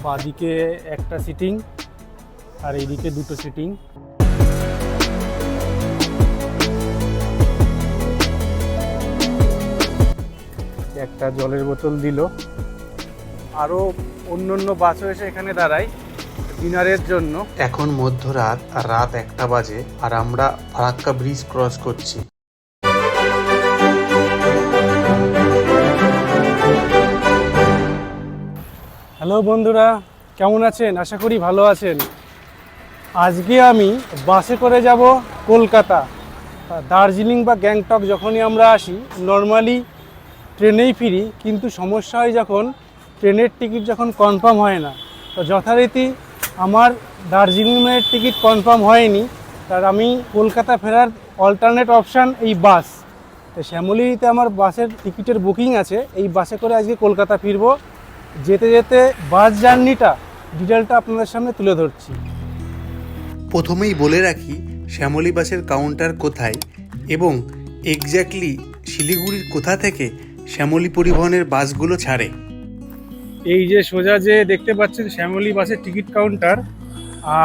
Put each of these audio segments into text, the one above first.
বাঁদিকে একটা সিটিং আর এইদিকে দুটো সিটিং। একটা জলের বোতল দিল। আরও অন্য অন্য বাসও এসে এখানে দাঁড়ায় ডিনারের জন্য। এখন মধ্যরাত আর রাত 1টা বাজে আর আমরা ফারাক্কা ব্রিজ ক্রস করছি। হ্যালো বন্ধুরা, কেমন আছেন? আশা করি ভালো আছেন। আজকে আমি বাসে করে যাব কলকাতা। দার্জিলিং বা গ্যাংটক যখনই আমরা আসি নর্মালি ট্রেনেই ফিরি, কিন্তু সমস্যা হয় যখন ট্রেনের টিকিট যখন কনফার্ম হয় না। তো যথারীতি আমার দার্জিলিংয়ের টিকিট কনফার্ম হয়নি, তার আমি কলকাতা ফেরার অল্টারনেট অপশান এই বাস। তো শ্যামলীতে আমার বাসের টিকিটের বুকিং আছে, এই বাসে করে আজকে কলকাতা ফিরবো। যেতে যেতে বাস জার্নিটা ডিটেলটা আপনাদের সামনে তুলে ধরছি। প্রথমেই বলে রাখি শ্যামলী বাসের কাউন্টার কোথায় এবং এক্স্যাক্টলি শিলিগুড়ির কোথা থেকে শ্যামলী পরিবহনের বাসগুলো ছাড়ে। এই যে সোজা যে দেখতে পাচ্ছেন শ্যামলী বাসের টিকিট কাউন্টার,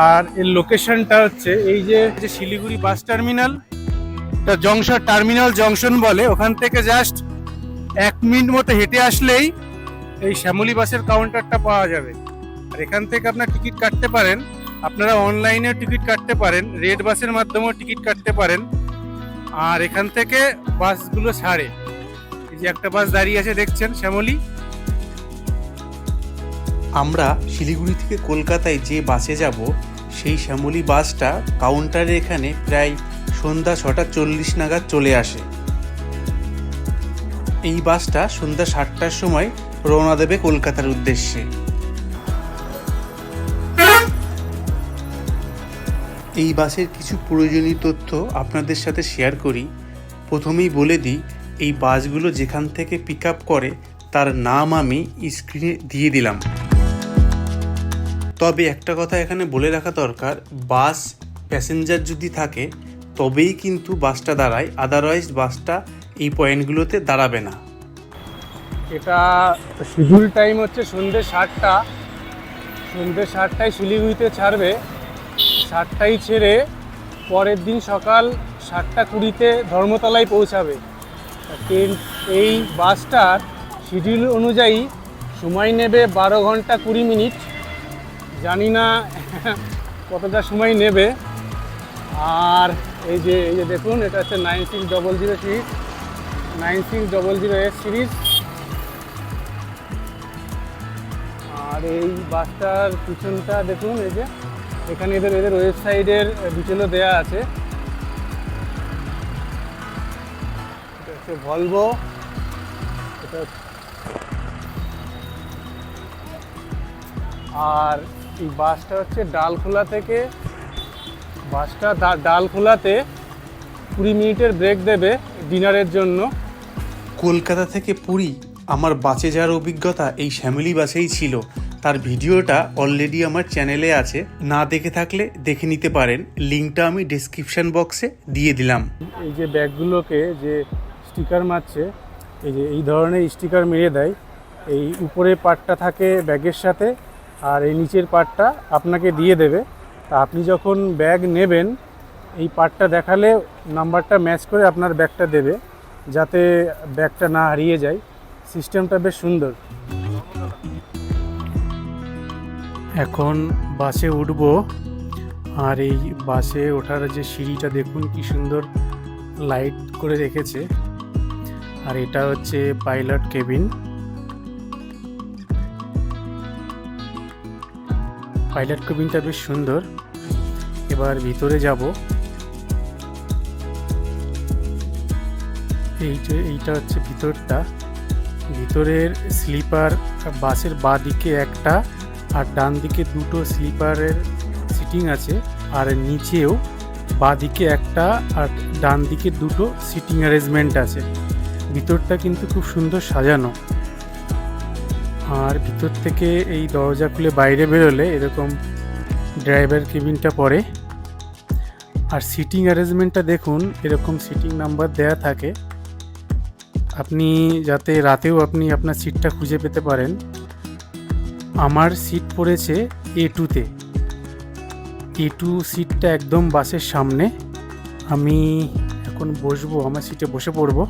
আর এর লোকেশনটা হচ্ছে এই যে Siliguri bus terminal, terminal junction বলে, ওখান থেকে জাস্ট 1 মিনিট মতো হেঁটে আসলেই এই শ্যামলী বাসের কাউন্টারটা পাওয়া যাবে। আর এখান থেকে আপনার টিকিট কাটতে পারেন, আপনারা অনলাইনেও টিকিট কাটতে পারেন, রেড বাসের মাধ্যমেও টিকিট কাটতে পারেন। আর এখান থেকে বাসগুলো ছাড়ে। এই যে একটা বাস দাঁড়িয়ে আছে দেখছেন শ্যামলী। আমরা শিলিগুড়ি থেকে কলকাতায় যে বাসে যাব সেই শ্যামলী বাসটা কাউন্টারে এখানে প্রায় সন্ধ্যা 6:40 নাগাদ চলে আসে। এই বাসটা সন্ধ্যা 7টার সময় রওনা দেবে কলকাতার উদ্দেশ্যে। এই বাসের কিছু প্রয়োজনীয় তথ্য আপনাদের সাথে শেয়ার করি। প্রথমেই বলে দিই, এই বাসগুলো যেখান থেকে পিক আপ করে তার নাম আমি স্ক্রিনে দিয়ে দিলাম। তবে একটা কথা এখানে বলে রাখা দরকার, বাস প্যাসেঞ্জার যদি থাকে তবেই কিন্তু বাসটা দাঁড়ায়, আদারওয়াইজ বাসটা এই পয়েন্টগুলোতে দাঁড়াবে না। এটা শিডিউল টাইম হচ্ছে সন্ধ্যে 7টা। সন্ধ্যে 7টায় শিলিগুড়িতে ছাড়বে, 7টায় ছেড়ে পরের দিন সকাল 7:20-তে ধর্মতলায় পৌঁছাবে। এই বাসটার শিডিউল অনুযায়ী সময় নেবে 12 ঘন্টা 20 মিনিট। জানি না কতটা সময় নেবে। আর এই যে দেখুন, এটা হচ্ছে 9600 সিরিজ, 9600S সিরিজ। আর এই বাসটার পিছনটা দেখুন, এই যে এখানে এদের ওয়েবসাইটের ডিটেলও দেওয়া আছে। এটা হচ্ছে ভলভো। এটা আর এই বাসটা হচ্ছে ডালখোলা থেকে, বাসটা ডালখোলাতে 20 মিনিটের ব্রেক দেবে ডিনারের জন্য। কলকাতা থেকে পুরী আমার বাসে যাওয়ার অভিজ্ঞতা এই শ্যামলী বাসেই ছিল। তার ভিডিওটা অলরেডি আমার চ্যানেলে আছে, না দেখে থাকলে দেখে নিতে পারেন। লিঙ্কটা আমি ডেসক্রিপশন বক্সে দিয়ে দিলাম। এই যে ব্যাগগুলোকে যে স্টিকার মারছে, এই যে এই ধরনের স্টিকার মেরে দেয়। এই উপরের পার্টটা থাকে ব্যাগের সাথে, আর এই নিচের পার্টটা আপনাকে দিয়ে দেবে। তা আপনি যখন ব্যাগ নেবেন এই পার্টটা দেখালে নাম্বারটা ম্যাচ করে আপনার ব্যাগটা দেবে, যাতে ব্যাগটা না হারিয়ে যায়। সিস্টেমটা বেশ সুন্দর। এখন বাসে উঠবো, আর এই বাসে ওঠার যে সিঁড়িটা দেখুন কি সুন্দর লাইট করে রেখেছে। আর এটা হচ্ছে পাইলট কেবিন। পাইলট কেবিনটা বেশ সুন্দর। এবার ভিতরে যাব। এইটা হচ্ছে ভিতরটা। ভিতরের স্লিপার বাসের বাঁ দিকে একটা আর ডান দিকে দুটো স্লিপারের সিটিং আছে, আর নিচেও বাঁ দিকে একটা আর ডান দিকে দুটো সিটিং অ্যারেঞ্জমেন্ট আছে। ভিতরটা কিন্তু খুব সুন্দর সাজানো। আর ভিতর থেকে এই দরজা খুলে বাইরে বেরোলে এরকম ড্রাইভার কেবিনটা পড়ে। আর সিটিং অ্যারেঞ্জমেন্টটা দেখুন, এরকম সিটিং নাম্বার দেয়া থাকে, আপনি যাতে রাতেও আপনি আপনার সিটটা খুঁজে পেতে পারেন। আমার সিট পড়েছে A2-তে। A2 সিটটা একদম বাসের সামনে। আমি এখন বসবো, আমার সিটে বসে পড়বো।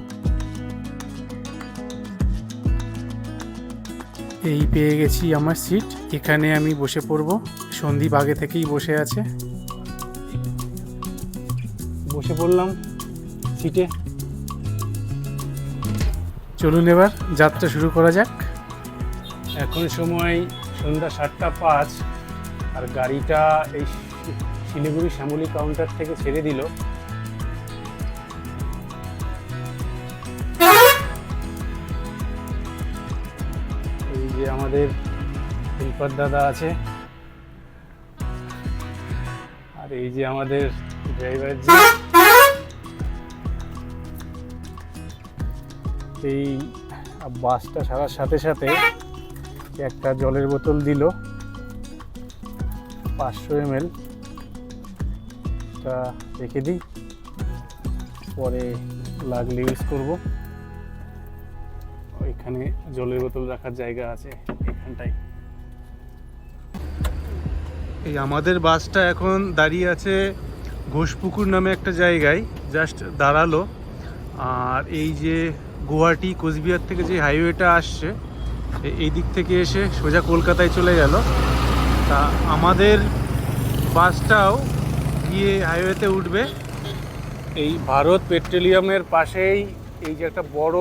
এই পেয়ে গেছি আমার সিট, এখানে আমি বসে পড়বো। সন্দীপ আগে থেকেই বসে আছে। বসে পড়লাম সিটে। চলুন এবার যাত্রা শুরু করা যাক। এখন সময় সন্ধ্যা 7:05 আর গাড়িটা এই শিলিগুড়ি শ্যামলী কাউন্টার থেকে ছেড়ে দিল। এই যে আমাদের হেল্পার দাদা আছে, আর এই যে আমাদের ড্রাইভার জি। এই বাসটা ছাড়ার সাথে সাথে একটা জলের বোতল দিল 500 ml। টা রেখে দিই, পরে লাগলে ইউজ করব। ওইখানে জলের বোতল রাখার জায়গা আছে এখানটায়। এই আমাদের বাসটা এখন দাঁড়িয়ে আছে ঘোষপুকুর নামে একটা জায়গায়, জাস্ট দাঁড়ালো। আর এই যে গুয়াহাটি কোচবিহার থেকে যে হাইওয়েটা আসছে, এই দিক থেকে এসে সোজা কলকাতায় চলে গেল। তা আমাদের বাসটাও গিয়ে হাইওয়েতে উঠবে। এই ভারত পেট্রোলিয়ামের পাশেই এই যে একটা বড়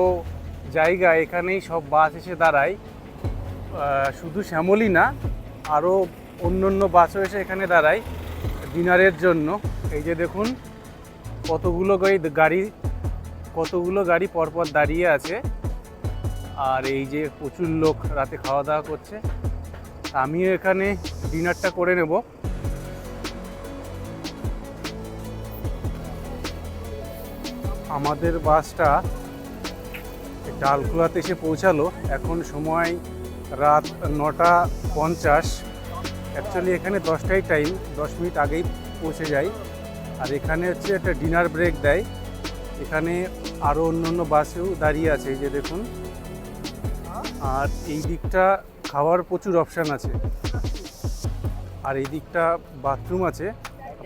জায়গা, এখানেই সব বাস এসে দাঁড়ায়। শুধু শ্যামলী না, আরও অন্য অন্য বাসও এসে এখানে দাঁড়ায় ডিনারের জন্য। এই যে দেখুন কতগুলো গাড়ি পরপর দাঁড়িয়ে আছে। আর এই যে প্রচুর লোক রাতে খাওয়া দাওয়া করছে। আমিও এখানে ডিনারটা করে নেব। আমাদের বাসটা ডালখোলাতে এসে পৌঁছালো। এখন সময় রাত 9:50। অ্যাকচুয়ালি এখানে 10টাই টাইম, 10 মিনিট আগেই পৌঁছে যাই। আর এখানে হচ্ছে একটা ডিনার ব্রেক দেয়। এখানে আরও অন্য অন্য বাসেও দাঁড়িয়ে আছে, এই যে দেখুন। আর এই দিকটা খাওয়ার প্রচুর অপশান আছে। আর এই দিকটা বাথরুম আছে,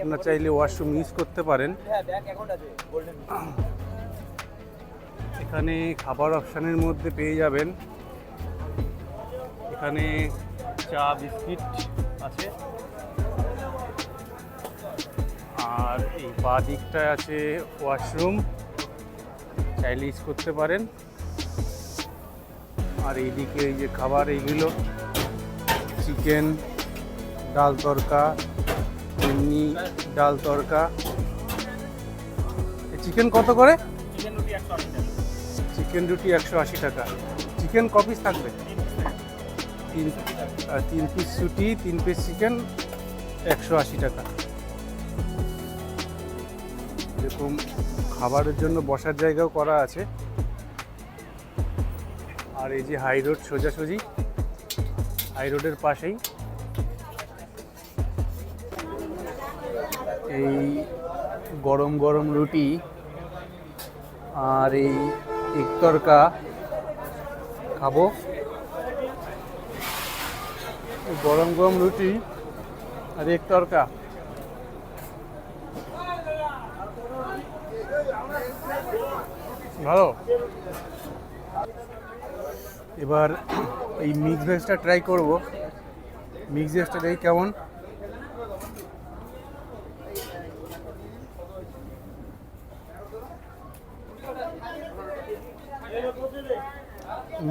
আপনারা চাইলে ওয়াশরুম ইউজ করতে পারেন। এখানে খাবার অপশানের মধ্যে পেয়ে যাবেন, এখানে চা বিস্কিট আছে। আর এই বাঁ দিকটায় আছে ওয়াশরুম, চাইলে ইউজ করতে পারেন। আর এইদিকে এই যে খাবার, এইগুলো চিকেন, ডাল তড়কা, এমনি ডাল তড়কা। চিকেন কত করে? চিকেন রুটি 180 টাকা। চিকেন ক পিস থাকবে? 3 পিস রুটি, 3 পিস চিকেন, 180 টাকা। এরকম খাবারের জন্য বসার জায়গাও করা আছে। আর এই যে হাই রোড, সোজাসুজি হাই রোডের পাশেই এই গরম গরম রুটি আর এই এক তড়কা খাবো। গরম গরম রুটি আর এক তড়কা। ভালো। এবার এই মিক্স ভেজটা ট্রাই করব। মিক্স ভেজটা দেখি কেমন।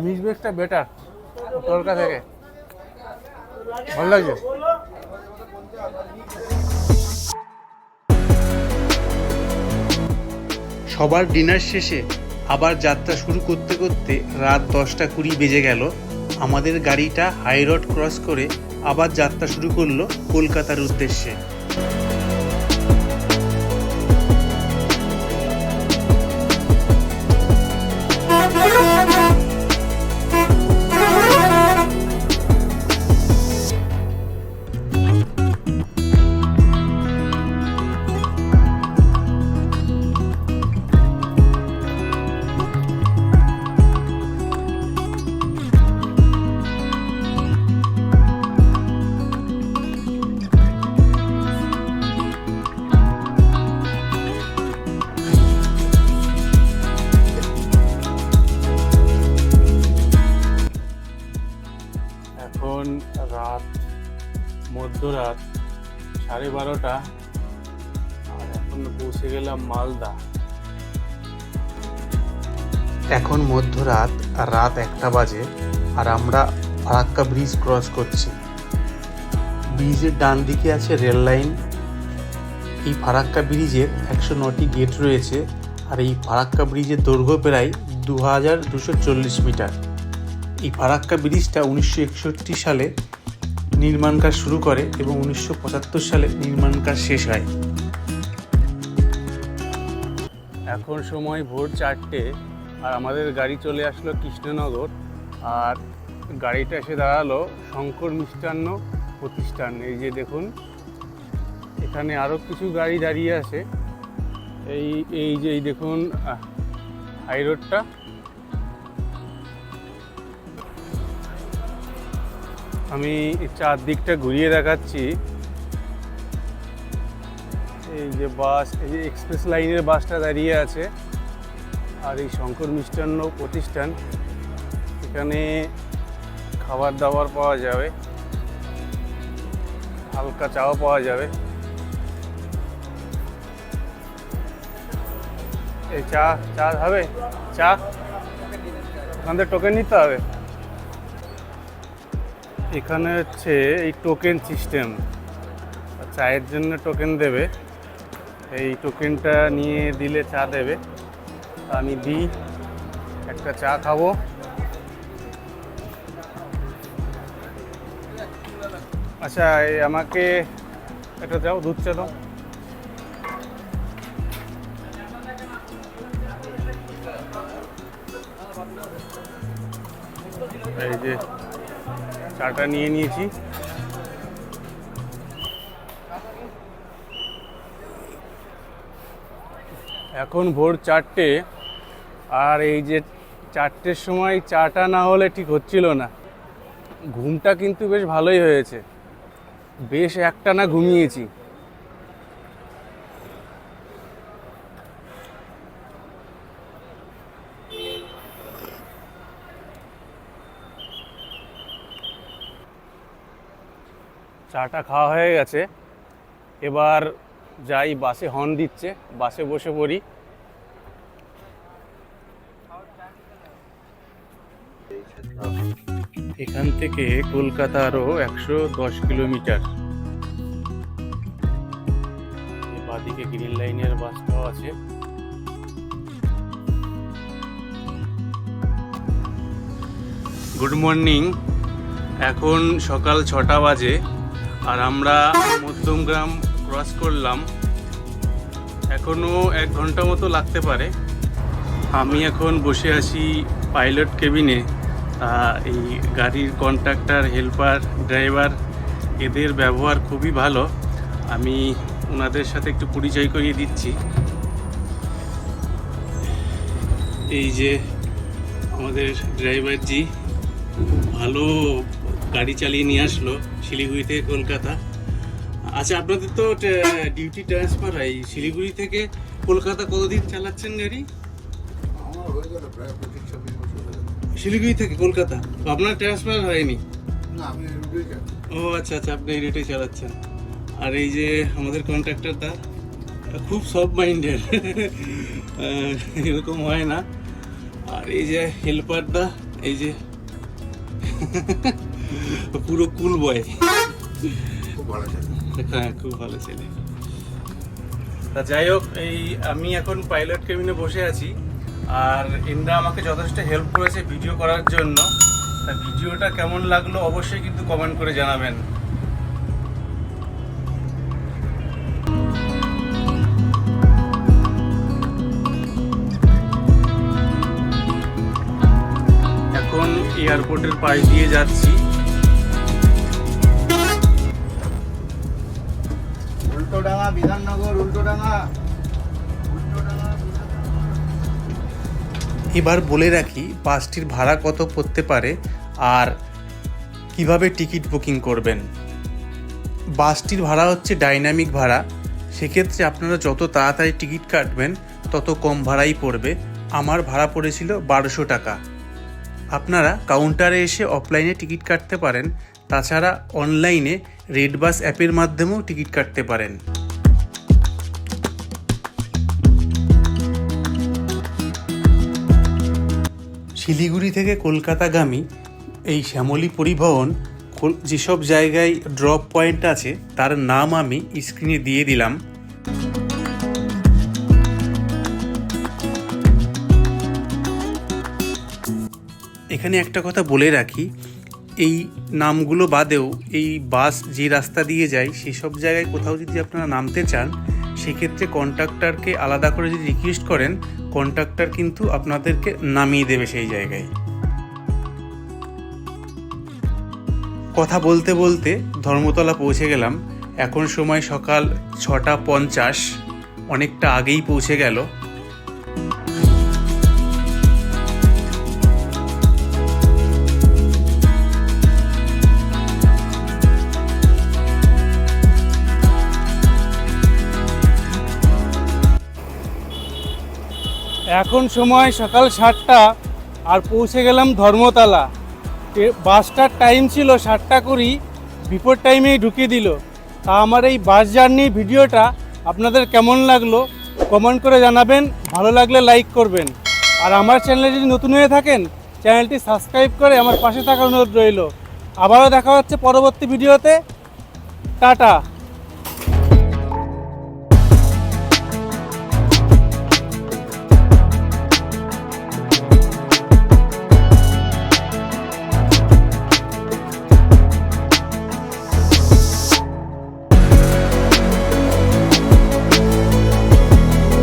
মিক্স ভেজটা বেটার তড়কা থেকে, ভালো লাগছে। সবার ডিনার শেষে আবার যাত্রা শুরু করতে করতে রাত 10:20 বেজে গেল। আমাদের গাড়িটা হাই রোড ক্রস করে আবার যাত্রা শুরু করলো কলকাতার উদ্দেশ্যে। এখন রাত মধ্যরাত 12:30, আর এখন পৌঁছে গেলাম মালদা। এখন মধ্যরাত আর রাত 1টা বাজে, আর আমরা ফারাক্কা ব্রিজ ক্রস করছি। ব্রিজের ডান দিকে আছে রেল লাইন। এই ফারাক্কা ব্রিজের 109টি গেট রয়েছে, আর এই ফারাক্কা ব্রিজের দৈর্ঘ্য প্রায় 2240 মিটার। এই ফারাক্কা ব্রিজটা 1961 সালে নির্মাণ কাজ শুরু করে এবং 1975 সালে নির্মাণ কাজ শেষ হয়। এখন সময় ভোর 4টে, আর আমাদের গাড়ি চলে আসলো কৃষ্ণনগর, আর গাড়িটা এসে দাঁড়ালো শঙ্কর মিষ্টান্ন প্রতিষ্ঠান। এই যে দেখুন, এখানে আরও কিছু গাড়ি দাঁড়িয়ে আছে। এই দেখুন হাই রোডটা। আমি চারদিকটা ঘুরিয়ে দেখাচ্ছি। এই যে বাস, এই যে এক্সপ্রেস লাইনের বাসটা দাঁড়িয়ে আছে, আর এই শঙ্কর মিষ্টান্ন প্রতিষ্ঠান। এখানে খাবার দাবার পাওয়া যাবে, হালকা চাও পাওয়া যাবে। এই চা হবে? চা ওখান থেকে টোকেন নিতে হবে। এখানে হচ্ছে এই টোকেন সিস্টেম, চায়ের জন্য টোকেন দেবে। এই টোকেনটা নিয়ে দিলে চা দেবে। আমি দিই, একটা চা খাবো। আচ্ছা, আমাকে একটা দাও, দুধ চা দাও। এই যে চাটা নিয়ে নিয়েছি। এখন ভোর 4টে, আর এই যে 4টের সময় চাটা না হলে ঠিক হচ্ছিল না। ঘুমটা কিন্তু বেশ ভালোই হয়েছে, বেশ একটানা ঘুমিয়েছি। চাটা খাওয়া হয়ে গেছে, এবার যাই। বাসে হর্ন দিচ্ছে, বাসে বসে পড়ি। এখান থেকে কলকাতা আরও 110 কিলোমিটার। বাদিকে গ্রিন লাইনের বাসটাও আছে। Good morning. এখন সকাল 6টা বাজে, আর আমরা মধ্যমগ্রাম ক্রস করলাম। এখনও 1 ঘন্টা মতো লাগতে পারে। আমি এখন বসে আছি পাইলট কেবিনে। এই গাড়ির কন্ট্রাক্টর, হেল্পার, ড্রাইভার, এদের ব্যবহার খুবই ভালো। আমি ওনাদের সাথে একটু পরিচয় করিয়ে দিচ্ছি। এই যে আমাদের ড্রাইভারজি ভালো গাড়ি চালিয়ে নিয়ে আসলো শিলিগুড়ি থেকে কলকাতা। আচ্ছা, আপনাদের তো ডিউটি ট্রান্সফার হয় শিলিগুড়ি থেকে কলকাতা। কতদিন চালাচ্ছেন গাড়ি? আমার হয়ে গেল প্রায় 25-26 বছর হয়ে গেল। শিলিগুড়ি থেকে কলকাতা? আপনার ট্রান্সফার হয়নি? না, আমি এই রুটেই যাই। ও আচ্ছা আচ্ছা, আপনি এই রেটে চালাচ্ছেন। আর এই যে আমাদের কন্ট্রাক্টরটা খুব সফট মাইন্ডেড, এরকম হয় না। আর এই যে হেল্পারটা, এই যে পুরো কুল বয়। খুব ভালো ছেলে। হ্যাঁ, খুব ভালো ছেলে। তা যাই হোক, এই আমি এখন পাইলট কেবিনে বসে আছি, আর এনরা আমাকে যথেষ্ট হেল্প করেছে ভিডিও করার জন্য। তা ভিডিওটা কেমন লাগলো অবশ্যই কিন্তু কমেন্ট করে জানাবেন। এখন এয়ারপোর্টের পাশ দিয়ে যাচ্ছি। উল্টোডাঙ্গা, বিধাননগর, উল্টোডাঙ্গা। এবার বলে রাখি বাসটির ভাড়া কত পড়তে পারে আর কিভাবে টিকিট বুকিং করবেন। বাসটির ভাড়া হচ্ছে ডাইনামিক ভাড়া। সেক্ষেত্রে আপনারা যত তাড়াতাড়ি টিকিট কাটবেন তত কম ভাড়াই পড়বে। আমার ভাড়া পড়েছিল 1200 টাকা। আপনারা কাউন্টারে এসে অফলাইনে টিকিট কাটতে পারেন, তাছাড়া অনলাইনে রেডবাস অ্যাপের মাধ্যমেও টিকিট কাটতে পারেন। শিলিগুড়ি থেকে কলকাতাগামী এই শ্যামলী পরিবহন যেসব জায়গায় ড্রপ পয়েন্ট আছে তার নাম আমি স্ক্রিনে দিয়ে দিলাম। এখানে একটা কথা বলে রাখি, এই নামগুলো বাদেও এই বাস যে রাস্তা দিয়ে যায় সেসব জায়গায় কোথাও যদি আপনারা নামতে চান, সেক্ষেত্রে কন্ডাক্টরকে আলাদা করে যদি রিকোয়েস্ট করেন, কন্ডাক্টর কিন্তু আপনাদেরকে নামিয়ে দেবে সেই জায়গায়। কথা বলতে বলতে ধর্মতলা পৌঁছে গেলাম। এখন সময় সকাল 6:50, অনেকটা আগেই পৌঁছে গেল। এখন সময় সকাল 7টা আর পৌঁছে গেলাম ধর্মতলা। বাসটার টাইম ছিল 7:20, বিফোর টাইমেই ঢুকিয়ে দিল। তা আমার এই বাস জার্নি ভিডিওটা আপনাদের কেমন লাগলো কমেন্ট করে জানাবেন, ভালো লাগলে লাইক করবেন। আর আমার চ্যানেলে যদি নতুন হয়ে থাকেন চ্যানেলটি সাবস্ক্রাইব করে আমার পাশে থাকার অনুরোধ রইল। আবারও দেখা হচ্ছে পরবর্তী ভিডিওতে। টাটা।